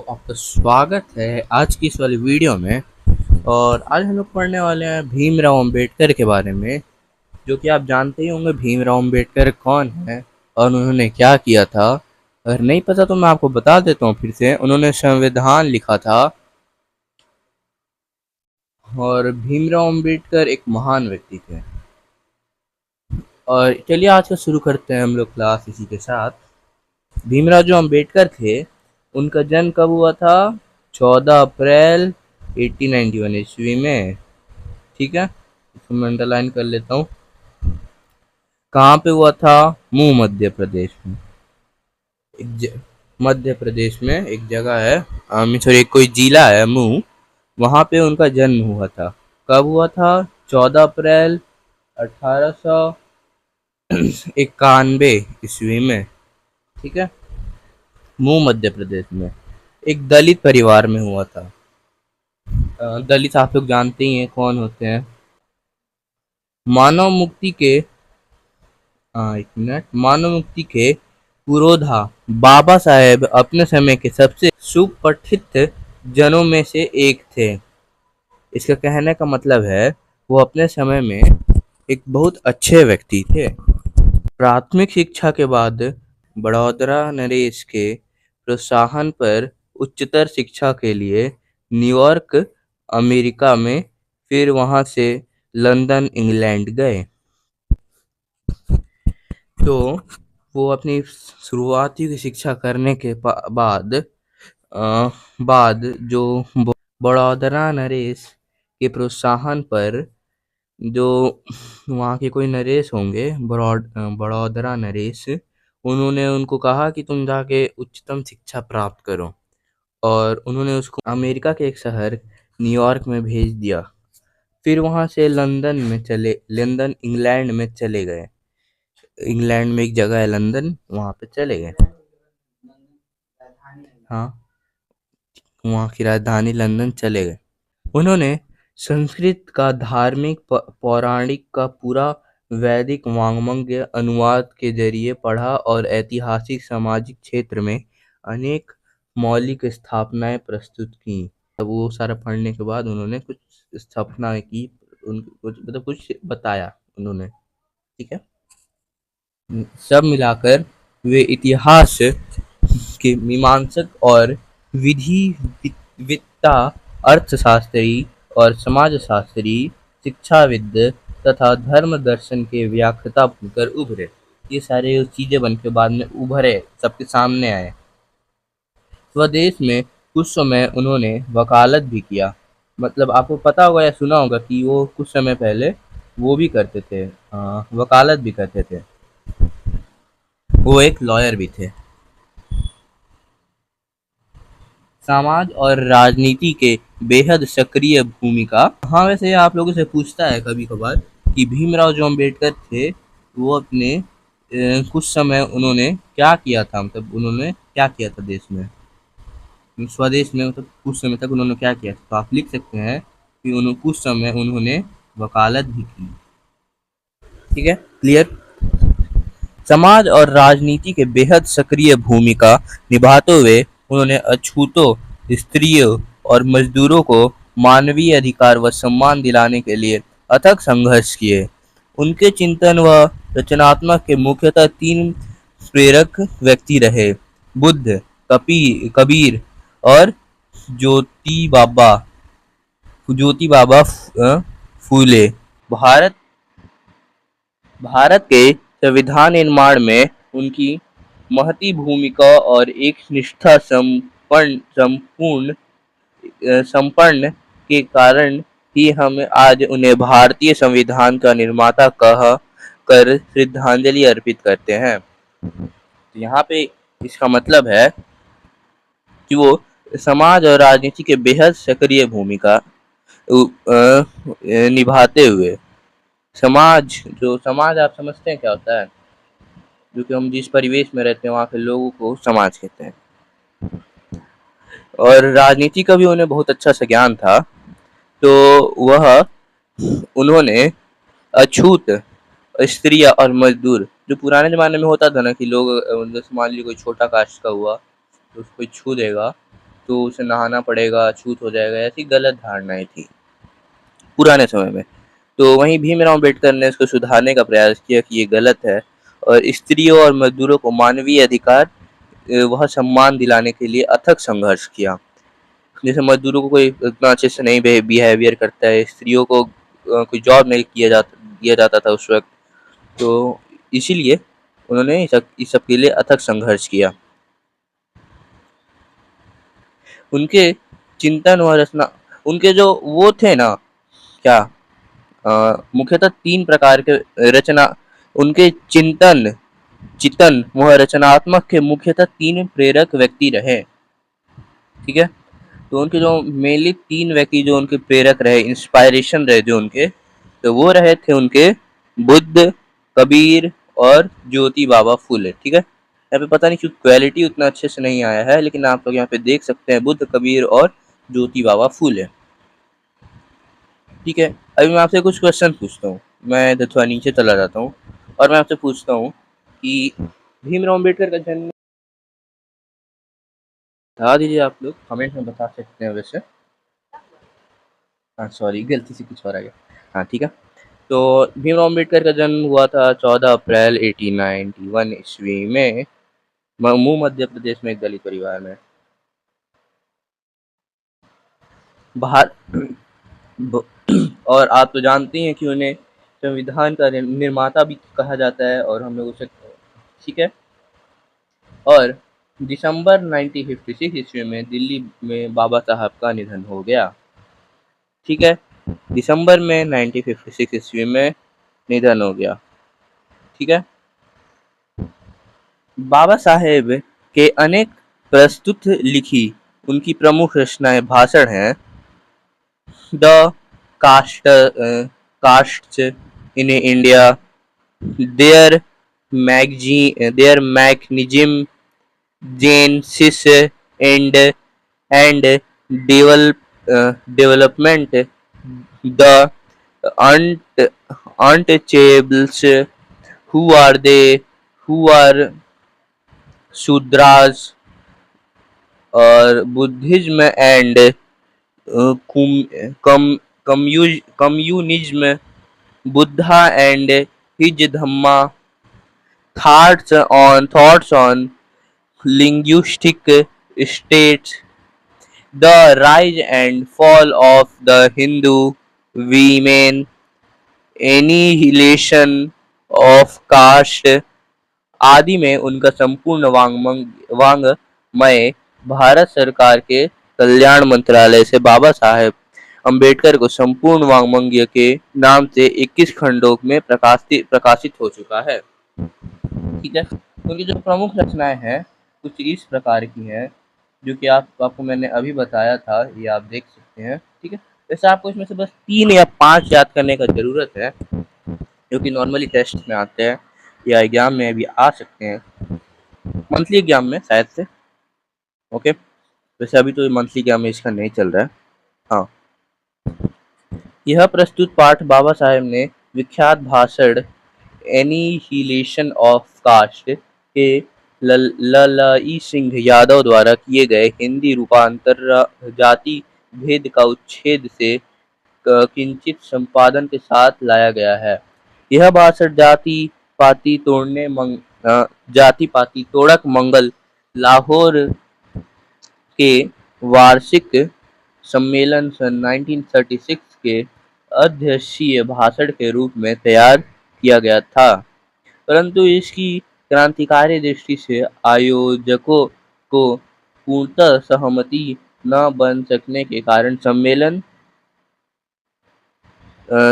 आपका स्वागत है आज की इस वाली वीडियो में। और आज हम लोग पढ़ने वाले हैं भीमराव अंबेडकर के बारे में, जो कि आप जानते ही होंगे भीमराव अंबेडकर कौन है और उन्होंने क्या किया था। अगर नहीं पता तो मैं आपको बता देता हूँ फिर से। उन्होंने संविधान लिखा था और भीमराव अंबेडकर एक महान व्यक्ति थे। और चलिए आज का शुरू करते हैं हम लोग क्लास इसी के साथ। भीमराव जो अंबेडकर थे उनका जन्म कब हुआ था? 14 अप्रैल 1891 ईस्वी में। ठीक है, इसको मैं अंडरलाइन कर लेता हूँ। कहाँ पे हुआ था? मुंह मध्य प्रदेश में। मध्य प्रदेश में एक जगह है, सॉरी एक कोई जिला है मुंह, वहाँ पे उनका जन्म हुआ था। कब हुआ था? 14 अप्रैल 1891 ईस्वी में। ठीक है, मुंह मध्य प्रदेश में एक दलित परिवार में हुआ था। दलित आप लोग जानते ही हैं कौन होते हैं। मानव मुक्ति के एक मिनट, मानव मुक्ति के पुरोधा बाबा साहेब अपने समय के सबसे सुपठित जनों में से एक थे। इसका कहने का मतलब है वो अपने समय में एक बहुत अच्छे व्यक्ति थे। प्राथमिक शिक्षा के बाद बड़ोदरा नरेश के प्रोत्साहन पर उच्चतर शिक्षा के लिए न्यूयॉर्क अमेरिका में, फिर वहां से लंदन इंग्लैंड गए। तो वो अपनी शुरुआती की शिक्षा करने के बाद जो बड़ोदरा नरेश के प्रोत्साहन पर, जो वहाँ के कोई नरेश होंगे बड़ोदरा नरेश, उन्होंने उनको कहा कि तुम जाके उच्चतम शिक्षा प्राप्त करो। और उन्होंने उसको अमेरिका के एक शहर न्यूयॉर्क में भेज दिया। फिर वहाँ से लंदन इंग्लैंड में चले गए। इंग्लैंड में एक जगह है लंदन, वहाँ पे चले गए। हाँ, वहाँ की राजधानी लंदन चले गए। उन्होंने संस्कृत का धार्मिक पौराणिक का पूरा वैदिक वाङ्मय अनुवाद के जरिए पढ़ा और ऐतिहासिक सामाजिक क्षेत्र में अनेक मौलिक स्थापनाएं प्रस्तुत की। तब वो सारा पढ़ने के बाद उन्होंने कुछ स्थापनाएं की, कुछ बताया उन्होंने। ठीक है, सब मिलाकर वे इतिहास के मीमांसक और विधिवेत्ता, अर्थशास्त्री और समाजशास्त्री, शिक्षाविद तथा धर्म दर्शन के व्याख्याता बनकर उभरे। ये सारे चीजें बन के बाद में उभरे, सबके सामने आए। स्वदेश में कुछ समय उन्होंने वकालत भी किया। मतलब आपको पता होगा या सुना होगा कि वो कुछ समय पहले वो भी करते थे, वकालत भी करते थे। वो एक लॉयर भी थे। समाज और राजनीति के बेहद सक्रिय भूमिका। हाँ, वैसे आप लोगों से पूछता है कभी कभार कि भीमराव जो अम्बेडकर थे वो अपने कुछ समय उन्होंने क्या किया था, मतलब उन्होंने क्या किया था देश में, स्वदेश में, मतलब कुछ समय तक उन्होंने क्या किया था। तो आप लिख सकते हैं कि कुछ समय उन्होंने वकालत भी की। ठीक है, क्लियर। समाज और राजनीति के बेहद सक्रिय भूमिका निभाते हुए उन्होंने अछूतों, स्त्रियों और मजदूरों को मानवीय अधिकार व सम्मान दिलाने के लिए अथक संघर्ष किए। उनके चिंतन व रचनात्मक के मुख्यतः तीन प्रेरक व्यक्ति रहे: बुद्ध, कबीर और ज्योति बाबा फूले। भारत भारत के संविधान निर्माण में उनकी महती भूमिका और एक निष्ठा संपन्न के कारण ही हम आज उन्हें भारतीय संविधान का निर्माता कह कर श्रद्धांजलि अर्पित करते हैं। तो यहाँ पे इसका मतलब है कि वो समाज और राजनीति के बेहद सक्रिय भूमिका निभाते हुए, समाज आप समझते हैं क्या होता है? जो कि हम जिस परिवेश में रहते हैं वहाँ के लोगों को समाज कहते हैं। और राजनीति का भी उन्हें बहुत अच्छा सा ज्ञान था। तो उन्होंने अछूत स्त्रियां और मजदूर, जो पुराने जमाने में होता था ना कि लोग, मान लीजिए कोई छोटा कास्ट का हुआ तो उसको छू देगा तो उसे नहाना पड़ेगा, छूत हो जाएगा, ऐसी गलत धारणाएं थी पुराने समय में। तो वहीं भीमराव अम्बेडकर ने इसको सुधारने का प्रयास किया कि ये गलत है, और स्त्रियों और मजदूरों को मानवीय अधिकार वह सम्मान दिलाने के लिए अथक संघर्ष किया। जैसे मजदूरों को कोई इतना अच्छे से नहीं बिहेवियर करता है, स्त्रियों को कोई जॉब नहीं दिया जाता था उस वक्त। तो इसीलिए उन्होंने इस सब के लिए अथक संघर्ष किया। उनके चिंतन और रचना, उनके जो वो थे ना, क्या मुख्यतः 3 प्रकार के रचना, उनके चिंतन वह रचनात्मक के मुख्यतः 3 प्रेरक व्यक्ति रहे। ठीक है। तो उनके जो मेनली 3 व्यक्ति जो उनके प्रेरक रहे, इंस्पायरेशन रहे जो उनके, तो वो रहे थे उनके बुद्ध, कबीर और ज्योति बाबा फुले। ठीक है। यहाँ पे पता नहीं क्यों क्वालिटी उतना अच्छे से नहीं आया है, लेकिन आप लोग यहाँ पे देख सकते हैं बुद्ध, कबीर और ज्योति बाबा फुले। ठीक है। अभी मैं आपसे कुछ क्वेश्चन पूछता हूँ, मैं इधर थोड़ा नीचे चला जाता हूँ और मैं आपसे पूछता हूँ कि भीमराव अम्बेडकर का जन्म, बता दीजिए, आप लोग कमेंट में बता सकते हैं वैसे। हाँ सॉरी, गलती से कुछ और आ गया। हाँ ठीक है। तो भीमराव अम्बेडकर का जन्म हुआ था 14 अप्रैल 1891 ईस्वी में मऊ मध्य प्रदेश में एक दलित परिवार में। बाहर और आप तो जानते हैं कि उन्हें संविधान का निर्माता भी कहा जाता है, और हम लोग उसे, ठीक है। और दिसंबर 1956 ईस्वी में दिल्ली में बाबा साहब का निधन हो गया। ठीक है। दिसंबर में 1956 ईस्वी में निधन हो गया। ठीक है। बाबा साहेब के अनेक प्रस्तुत लिखी उनकी प्रमुख रचनाएं भाषण हैं। The caste castes in India, their their mechanism, genesis and and development, the untouchables, who are they, who are Shudras, और Buddhism and communism, Buddha and his Dhamma, thoughts on linguistic states, the rise and fall of the Hindu women, annihilation of caste आदि में उनका संपूर्ण वाङ्मय भारत सरकार के कल्याण मंत्रालय से बाबा साहेब अम्बेडकर को संपूर्ण वाङ्मय के नाम से 21 खंडों में प्रकाशित हो चुका है। ठीक है। उनकी जो प्रमुख रचनाएं हैं कुछ इस प्रकार की हैं, जो कि आपको मैंने अभी बताया था, ये आप देख सकते हैं। ठीक है। वैसे आपको इसमें से बस 3 या 5 याद करने का ज़रूरत है, जो कि नॉर्मली टेस्ट में आते हैं या एग्जाम में भी आ सकते हैं, मंथली एग्जाम में शायद से। ओके। वैसे अभी तो मंथली एग्जाम में इसका नहीं चल रहा है। हाँ, यह प्रस्तुत पाठ बाबा साहेब ने विख्यात भाषण एनिहिलेशन ऑफ कास्ट के ललाई सिंह यादव द्वारा किए गए हिंदी रूपांतर जाति भेद का उच्छेद से किंचित संपादन के साथ लाया गया है। यह भाषण जाति पाति तोड़क मंगल लाहौर के वार्षिक सम्मेलन सन 1936 के अध्यक्षीय भाषण के रूप में तैयार किया गया था, परंतु इसकी क्रांतिकारी दृष्टि से आयोजकों को पूर्णतः सहमति न बन सकने के कारण सम्मेलन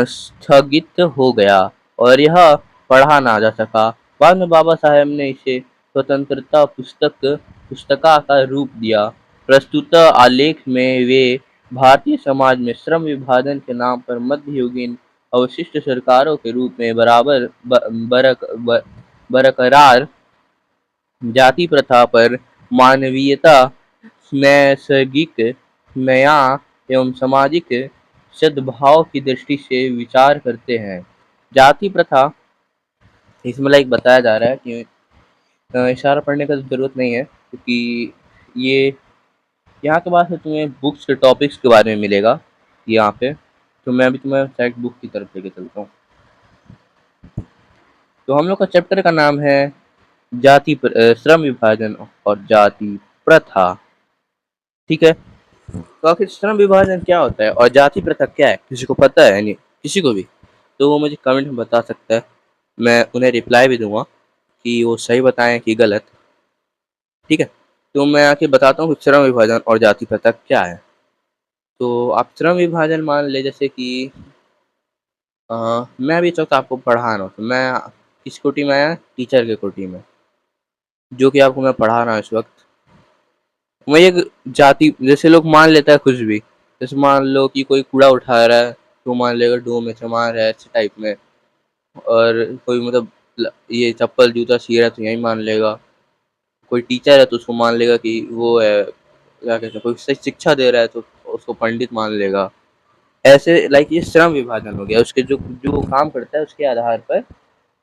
स्थगित हो गया और यह पढ़ा ना जा सका। बाद में बाबा साहेब ने इसे स्वतंत्रता पुस्तिका का रूप दिया। प्रस्तुत आलेख में वे भारतीय समाज में श्रम विभाजन के नाम पर मध्ययुगीन अवशिष्ट सरकारों के रूप में बरकरार जाति प्रथा पर मानवीयता, नैसर्गिक न्याय एवं सामाजिक सद्भाव की दृष्टि से विचार करते हैं। जाति प्रथा, इसमें लाइक बताया जा रहा है कि इशारा पढ़ने का जरूरत नहीं है, क्योंकि ये यहाँ के बाद से तुम्हें बुक्स के टॉपिक्स के बारे में मिलेगा यहाँ पे। तो मैं अभी तुम्हें सेलेक्ट बुक की तरफ लेके चलता हूँ। तो हम लोग का चैप्टर का नाम है श्रम विभाजन और जाति प्रथा। ठीक है, तो आखिर श्रम विभाजन क्या होता है और जाति प्रथा क्या है, किसी को पता है? नहीं, किसी को भी? तो वो मुझे कमेंट में बता सकता है, मैं उन्हें रिप्लाई भी दूंगा कि वो सही बताएं कि गलत। ठीक है, तो मैं आके बताता हूँ श्रम विभाजन और जाति प्रथा क्या है। तो आप श्रम विभाजन मान ले जैसे कि मैं भी इस वक्त आपको पढ़ा रहा हूँ, तो मैं किस कोटि में आया? टीचर के कोटि में, जो कि आपको मैं पढ़ा रहा हूँ इस वक्त। मैं एक जाति, जैसे लोग मान लेता है कुछ भी, जैसे मान लो कि कोई कूड़ा उठा रहा है तो मान लेगा डो में समा रहा है, ऐसे टाइप में। और कोई मतलब ये चप्पल जूता सी रहा है तो यही मान लेगा। कोई टीचर है तो उसको मान लेगा कि वो है, क्या कहते हैं, कोई शिक्षा दे रहा है तो उसको पंडित मान लेगा। ऐसे लाइक ये श्रम विभाजन हो गया, उसके जो जो काम करता है उसके आधार पर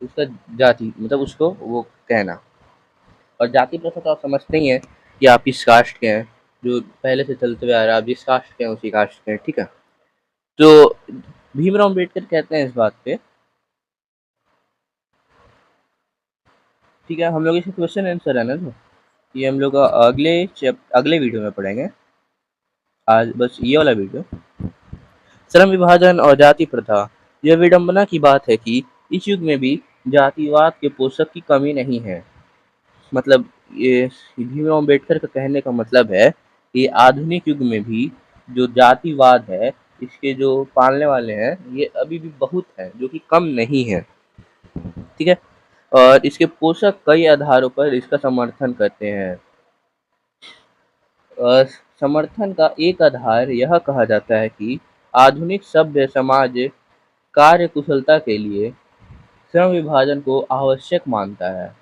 उसका जाति मतलब उसको वो कहना। और जाति प्रथा तो आप समझते ही हैं कि आप किस कास्ट के हैं, जो पहले से चलते हुए आ रहा है, आप जिस कास्ट के हैं उसी कास्ट के हैं। ठीक है, तो भीमराव अम्बेडकर कहते हैं इस बात पे। ठीक है, हम लोग इसे क्वेश्चन आंसर है ना, तो ये हम लोग अगले वीडियो में पढ़ेंगे। आज बस ये वाला वीडियो, श्रम विभाजन और जाति प्रथा। यह विडंबना की बात है कि इस युग में भी जातिवाद के पोषक की कमी नहीं है। मतलब ये भीमराव अम्बेडकर का कहने का मतलब है कि आधुनिक युग में भी जो जातिवाद है, इसके जो पालने वाले हैं ये अभी भी बहुत हैं, जो कि कम नहीं है। ठीक है, और इसके पोषक कई आधारों पर इसका समर्थन करते हैं। समर्थन का एक आधार यह कहा जाता है कि आधुनिक सभ्य समाज कार्य कुशलता के लिए श्रम विभाजन को आवश्यक मानता है।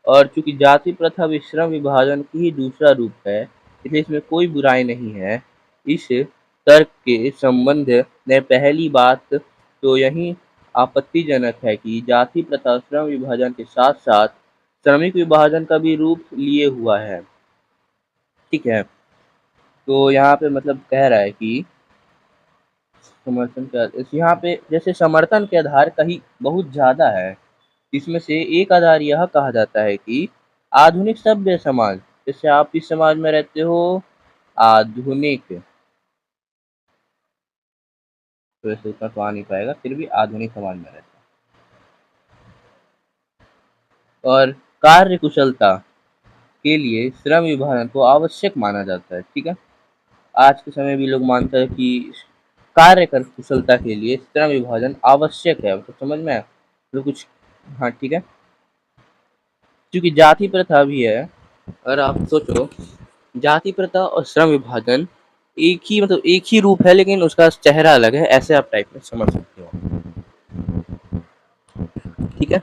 और चूंकि जाति प्रथा भी श्रम विभाजन की ही दूसरा रूप है, इसलिए इसमें कोई बुराई नहीं है। इस तर्क के संबंध में पहली बात तो यही आपत्तिजनक है कि जाति प्रथा श्रम विभाजन के साथ साथ श्रमिक विभाजन का भी रूप लिए हुआ है। ठीक है, तो यहाँ पे मतलब कह रहा है कि समर्थन का यहाँ पे जैसे समर्थन के आधार कहीं बहुत ज्यादा है। इसमें से एक आधार यह कहा जाता है कि आधुनिक सभ्य समाज, जैसे आप इस समाज में रहते हो, आधुनिक, तो वैसे उतना तो आ नहीं पाएगा, फिर भी आधुनिक समाज में रहते हैं। और कार्य कुशलता के लिए श्रम विभाजन को आवश्यक माना जाता है। ठीक है, आज के समय भी लोग मानते हैं कि कार्य कर कुशलता के लिए श्रम विभाजन आवश्यक है, तो समझ में आया? तो कुछ, हाँ ठीक है, क्योंकि जाति प्रथा भी है। अगर आप सोचो, जाति प्रथा और श्रम विभाजन एक ही मतलब एक ही रूप है, लेकिन उसका चेहरा अलग है, ऐसे आप टाइप में समझ सकते हो। ठीक है,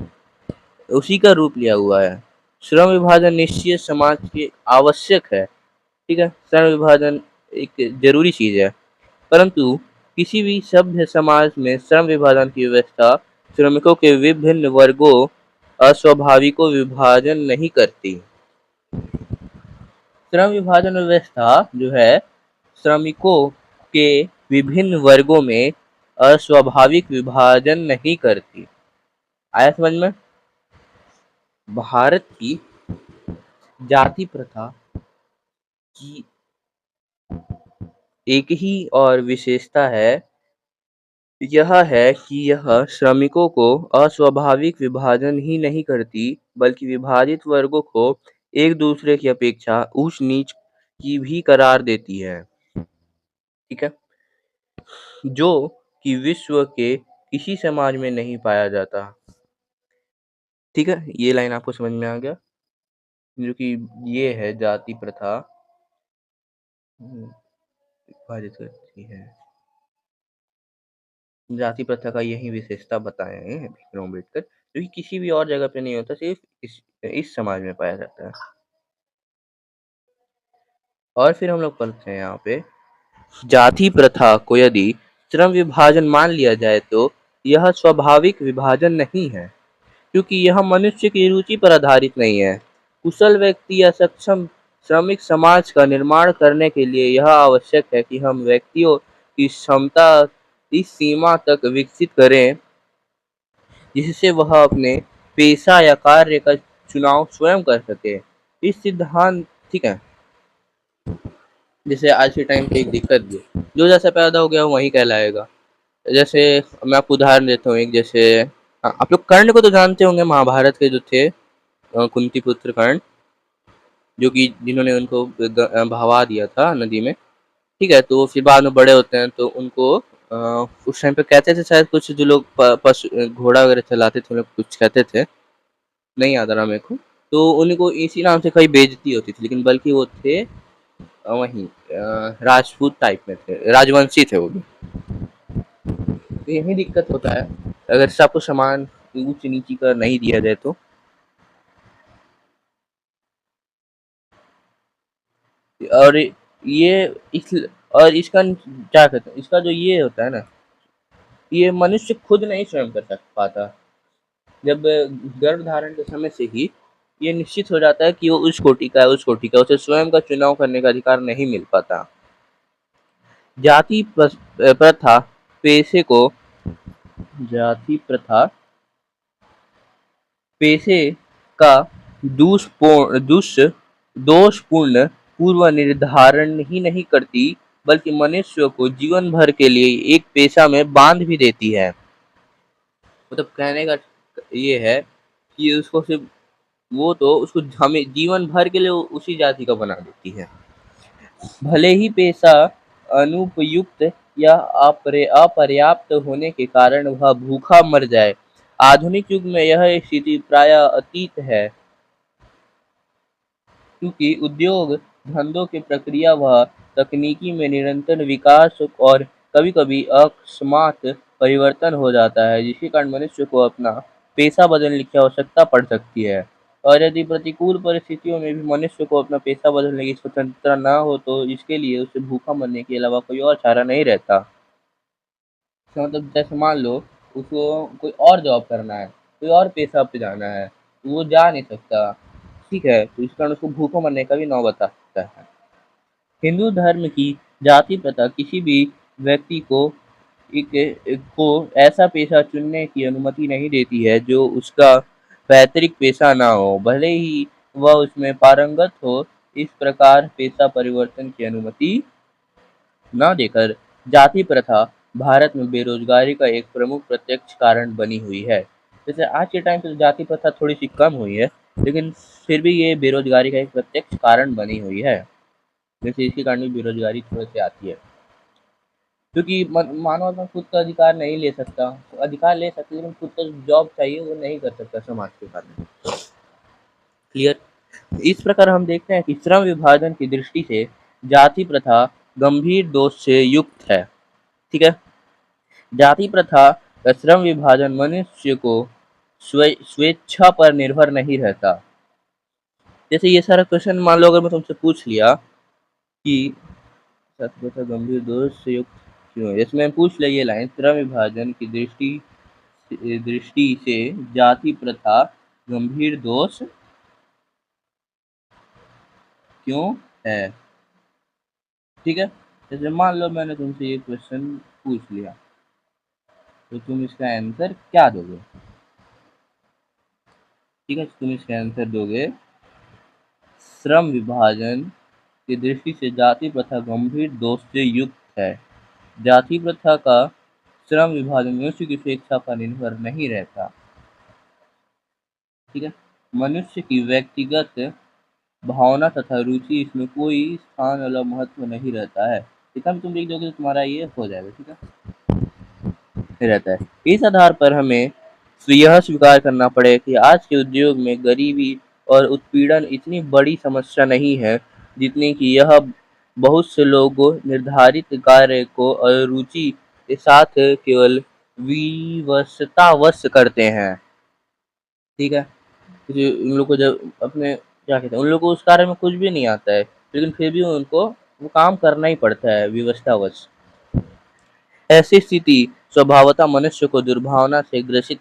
उसी का रूप लिया हुआ है। श्रम विभाजन निश्चित समाज के आवश्यक है। ठीक है, श्रम विभाजन एक जरूरी चीज है, परंतु किसी भी सभ्य समाज में श्रम विभाजन की व्यवस्था श्रमिकों के विभिन्न वर्गों अस्वाभाविकों विभाजन नहीं करती। श्रम विभाजन व्यवस्था जो है श्रमिकों के विभिन्न वर्गों में अस्वाभाविक विभाजन नहीं करती। आया समझ में? भारत की जाति प्रथा की एक ही और विशेषता है, यह है कि यह श्रमिकों को अस्वाभाविक विभाजन ही नहीं करती, बल्कि विभाजित वर्गों को एक दूसरे की अपेक्षा ऊंच नीच की भी करार देती है। ठीक है, जो कि विश्व के किसी समाज में नहीं पाया जाता। ठीक है, ये लाइन आपको समझ में आ गया, जो कि ये है जाति प्रथा विभाजित करती है। जाति प्रथा का यही विशेषता बताए हैं भीमराव अम्बेडकर, जो कि किसी भी और जगह पे नहीं होता, सिर्फ इस समाज में पाया जाता है। और फिर हम लोग पढ़ते हैं यहाँ पे, जाति प्रथा को यदि श्रम विभाजन मान लिया जाए तो यह स्वाभाविक विभाजन नहीं है, क्योंकि यह मनुष्य की रुचि पर आधारित नहीं है। कुशल व्यक्ति या सक्षम श्रमिक समाज का निर्माण करने के लिए यह आवश्यक है कि हम व्यक्तियों की क्षमता इस सीमा तक विकसित करें जिससे वह अपने पेशा या कार्य का चुनाव स्वयं कर सके। इस सिद्धांत ठीक है, जैसे आज के टाइम पे एक दिक्कत भी है, जो जैसा पैदा हो गया वही कहलाएगा। जैसे मैं आपको उदाहरण देता हूँ एक, जैसे आप लोग कर्ण को तो जानते होंगे, महाभारत के जो थे कुंती पुत्र कर्ण, जो कि जिन्होंने उनको भगा दिया था नदी में। ठीक है, तो फिर बाद में बड़े होते हैं तो उनको उस टाइम पे कहते थे शायद कुछ, जो लोग पशु घोड़ा वगैरह चलाते थे उन लोग कुछ कहते थे, नहीं याद आ रहा मेरे को। तो उनको इसी नाम से कई बेइज्जती होती थी, लेकिन बल्कि वो थे वहीं राजपूत टाइप में थे, राजवंशी थे वो भी। तो यही दिक्कत होता है अगर सबको समान ऊंच नीची का नहीं दिया जाए तो। और ये इस और इसका क्या कहते हैं, इसका जो ये होता है ना, ये मनुष्य खुद नहीं स्वयं कर सक पाता। जब गर्भ धारण के समय से ही ये निश्चित हो जाता है कि वो उस कोटि का है, उस कोटि का, उसे स्वयं का चुनाव करने का अधिकार नहीं मिल पाता। जाति प्रथा पेशे को जाति प्रथा पेशे का दोषपूर्ण पूर्व निर्धारण ही नहीं करती, बल्कि मनुष्य को जीवन भर के लिए एक पेशा में बांध भी देती है। मतलब कहने का ये है कि उसको सिर्फ वो तो उसको हमें जीवन भर के लिए उसी जाति का बना देती है। भले ही पेशा अनुपयुक्त या अपर्याप्त होने के कारण वह भूखा मर जाए, आधुनिक युग में यह स्थिति प्रायः अतीत है, क्योंकि उद्योग धंधों की प्रक्रिया व तकनीकी में निरंतर विकास और कभी-कभी अकस्मात परिवर्तन हो जाता है, जिसके कारण मनुष्य को अपना पेशा बदलने की आवश्यकता पड़ सकती है। और यदि प्रतिकूल परिस्थितियों में भी मनुष्य को अपना पेशा बदलने की स्वतंत्रता न हो, तो इसके लिए उसे भूखा मरने के अलावा कोई और चारा नहीं रहता। इसका मतलब जैसे मान लो उसको कोई और जॉब करना है, कोई और पेशा पे जाना है, तो वो जा नहीं सकता। ठीक है, तो इस कारण उसको भूखों मरने का भी नौबत आ सकता है। हिंदू धर्म की जाति प्रथा किसी भी व्यक्ति को ऐसा पेशा चुनने की अनुमति नहीं देती है जो उसका पैतृक पेशा ना हो, भले ही वह उसमें पारंगत हो। इस प्रकार पेशा परिवर्तन की अनुमति न देकर जाति प्रथा भारत में बेरोजगारी का एक प्रमुख प्रत्यक्ष कारण बनी हुई है। जैसे आज के टाइम पे जाति प्रथा थोड़ी सी कम हुई है, लेकिन फिर भी ये बेरोजगारी का एक प्रत्यक्ष कारण बनी हुई है। जैसे इसके कारण भी बेरोजगारी थोड़ी सी आती है, क्योंकि मानव अपना खुद का अधिकार नहीं ले सकता, अधिकार ले सकता लेकिन खुद का जॉब चाहिए वो नहीं कर सकता समाज के कारण। क्लियर। इस प्रकार हम देखते हैं कि श्रम विभाजन की दृष्टि से जाति प्रथा गंभीर दोष से युक्त है। ठीक है, जाति प्रथा का श्रम विभाजन मनुष्य को स्वेच्छा पर निर्भर नहीं रहता। जैसे ये सारा क्वेश्चन मान लो अगर मैं तुमसे पूछ लिया कि जाति प्रथा गंभीर दोष से युक्त क्यों है, इसमें पूछ लिया ये लाइन, श्रम विभाजन की दृष्टि से जाति प्रथा गंभीर दोष क्यों है। ठीक है, जैसे मान लो मैंने तुमसे ये क्वेश्चन पूछ लिया, तो तुम इसका आंसर क्या दोगे। ठीक है, तुम इसका आंसर दोगे श्रम विभाजन की दृष्टि से जाति प्रथा गंभीर दोष से युक्त है। जाति प्रथा का श्रम विभाजन मनुष्य की स्वेच्छा पर निर्भर नहीं रहता। ठीक है, मनुष्य की व्यक्तिगत भावना तथा रुचि इसमें कोई स्थान वाला महत्व नहीं रहता है। इतना भी तुम लिख दोगे तो तुम्हारा ये हो जाएगा। ठीक है, रहता है। इस आधार पर हमें यह स्वीकार करना पड़ेगा कि आज के उद्योग में गरीबी और उत्पीड़न इतनी बड़ी समस्या नहीं है, जितनी कि यह बहुत से लोगों निर्धारित कार्य को अरुचि के साथ केवल विवशतावश करते हैं। ठीक है, क्योंकि उन लोग को जब अपने क्या कहते हैं, उन लोग को उस कार्य में कुछ भी नहीं आता है, लेकिन फिर भी उनको वो काम करना ही पड़ता है विवशतावश। ऐसी स्थिति स्वभावतः मनुष्य को दुर्भावना से ग्रसित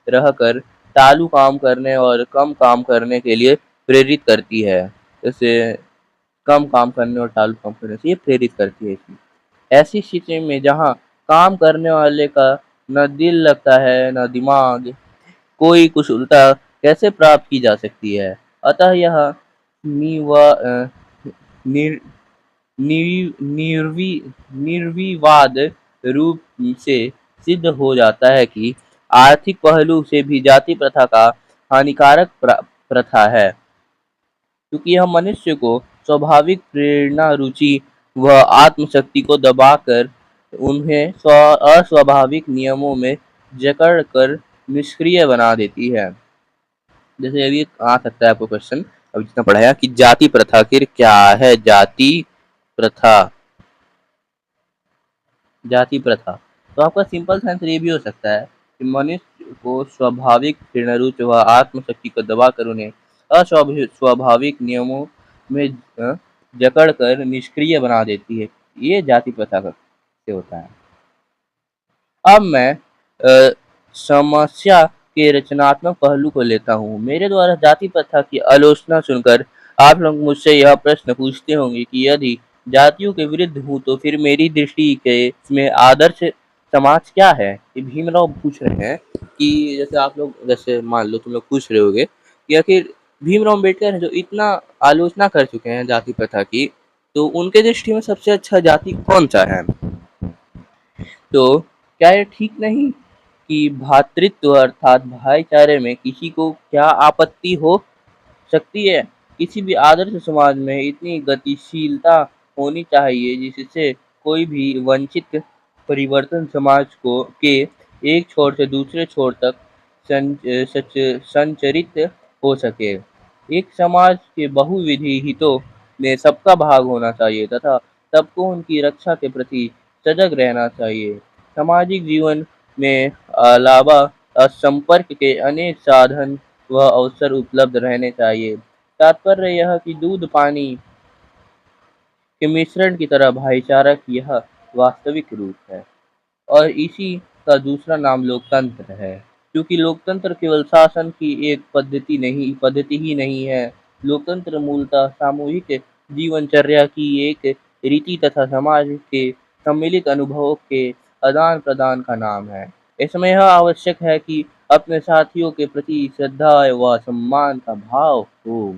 रहकर टालू काम करने और कम काम करने के लिए प्रेरित करती है। जैसे कम काम करने और टालू काम करने से ये प्रेरित करती है इसमें। ऐसी स्थिति में जहाँ काम करने वाले का न दिल लगता है न दिमाग, कोई कुशलता कैसे प्राप्त की जा सकती है। अतः यह निवा अ, निर, निर्वी निर्विवाद रूप से सिद्ध हो जाता है कि आर्थिक पहलू से भी जाति प्रथा का हानिकारक प्रथा है, क्योंकि यह मनुष्य को स्वाभाविक प्रेरणा, रुचि व आत्मशक्ति को दबाकर उन्हें अस्वाभाविक नियमों में जकड़ कर निष्क्रिय बना देती है। जैसे अभी आ सकता है आपको क्वेश्चन, अभी जितना पढ़ाया कि जाति प्रथा आखिर क्या है। जाति प्रथा, जाति प्रथा, तो आपका सिंपल सा आंसर ये भी हो सकता है कि मनुष्य को स्वाभाविक प्रेरणा व आत्मशक्ति को दबाकर उन्हें अस्वाभाविक नियमों में जकड़ कर निष्क्रिय बना देती है। ये जाति प्रथा से होता है। अब मैं समस्या के रचनात्मक पहलू को लेता हूँ। मेरे द्वारा जाति प्रथा की आलोचना सुनकर आप लोग मुझसे यह प्रश्न पूछते होंगे कि यदि जातियों के विरुद्ध हूँ तो फिर मेरी दृष्टि के इसमें आदर्श समाज क्या है। ये भीमराव पूछ रहे हैं कि जैसे आप लोग, जैसे मान लो तुम लोग पूछ रहे होगे कि आखिर भीमराव अम्बेडकर है जो इतना आलोचना कर चुके हैं जाति प्रथा की, तो उनके दृष्टि में सबसे अच्छा जाति कौन सा है। तो क्या ये ठीक नहीं कि भ्रातृत्व अर्थात भाईचारे में किसी को क्या आपत्ति हो सकती है। किसी भी आदर्श समाज में इतनी गतिशीलता होनी चाहिए जिससे कोई भी वंचित परिवर्तन समाज को के एक छोर से दूसरे छोर तक संचरित हो सके। एक समाज के बहुविधि हितों में सबका भाग होना चाहिए तथा सबको उनकी रक्षा के प्रति सजग रहना चाहिए। सामाजिक जीवन में अलावा संपर्क के अनेक साधन व अवसर उपलब्ध रहने चाहिए। तात्पर्य यह कि दूध पानी के मिश्रण की तरह भाईचारा की यह वास्तविक रूप है और इसी का दूसरा नाम लोकतंत्र है। क्योंकि लोकतंत्र केवल शासन की एक पद्धति ही नहीं है। लोकतंत्र मूलतः सामूहिक जीवनचर्या की एक रीति तथा समाज के सम्मिलित अनुभवों के आदान प्रदान का नाम है। इसमें यह आवश्यक है कि अपने साथियों के प्रति श्रद्धा व सम्मान का भाव हो।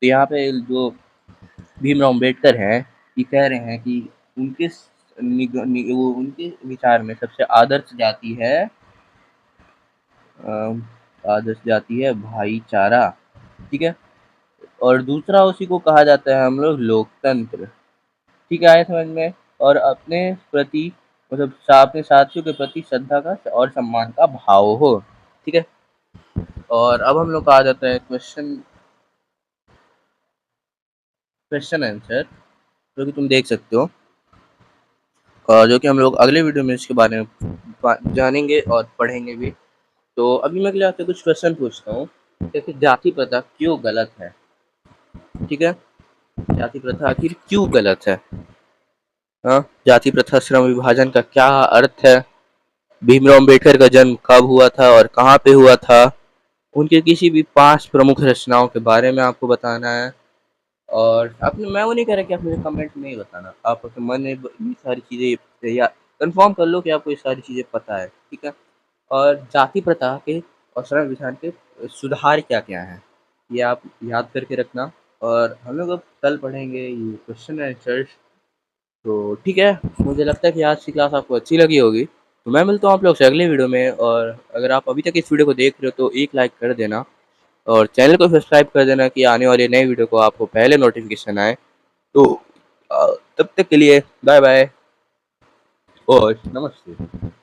तो यहाँ पे जो भीमराव अम्बेडकर हैं, ये कह रहे हैं कि उनके उनके विचार में सबसे आदर्श जाति है भाईचारा, ठीक है। और दूसरा उसी को कहा जाता है हम लोग लोकतंत्र, ठीक है। आए समझ में। और अपने प्रति मतलब अपने साथियों के प्रति श्रद्धा का और सम्मान का भाव हो, ठीक है। और अब हम लोग कहा जाता है क्वेश्चन आंसर, जो कि तुम देख सकते हो और जो कि हम लोग अगले वीडियो में इसके बारे में जानेंगे और पढ़ेंगे भी। तो अभी मैं अगले आपसे कुछ क्वेश्चन पूछता हूँ जैसे जाति प्रथा क्यों गलत है, ठीक है। जाति प्रथा आखिर क्यों गलत है। हाँ, जाति प्रथा श्रम विभाजन का क्या अर्थ है, भीमराव अम्बेडकर का जन्म कब हुआ था और कहाँ पे हुआ था, उनके किसी भी 5 प्रमुख रचनाओं के बारे में आपको बताना है। और आपने, मैं वो नहीं कह रहा कि आप मुझे कमेंट में ही बताना, आप अपने मन में ये सारी चीज़ें या कंफर्म कर लो कि आपको ये सारी चीज़ें पता है, ठीक है। और जाति प्रथा के और श्रम विधान के सुधार क्या क्या हैं, ये आप याद करके रखना। और हम लोग अब कल पढ़ेंगे ये क्वेश्चन आंसर्स। तो ठीक है, मुझे लगता है कि आज की क्लास आपको अच्छी लगी होगी। तो मैं मिलता हूँ आप लोग से अगले वीडियो में। और अगर आप अभी तक इस वीडियो को देख रहे हो तो एक लाइक कर देना और चैनल को सब्सक्राइब कर देना कि आने वाले नए वीडियो को आपको पहले नोटिफिकेशन आए। तो तब तक के लिए बाय बाय और नमस्ते।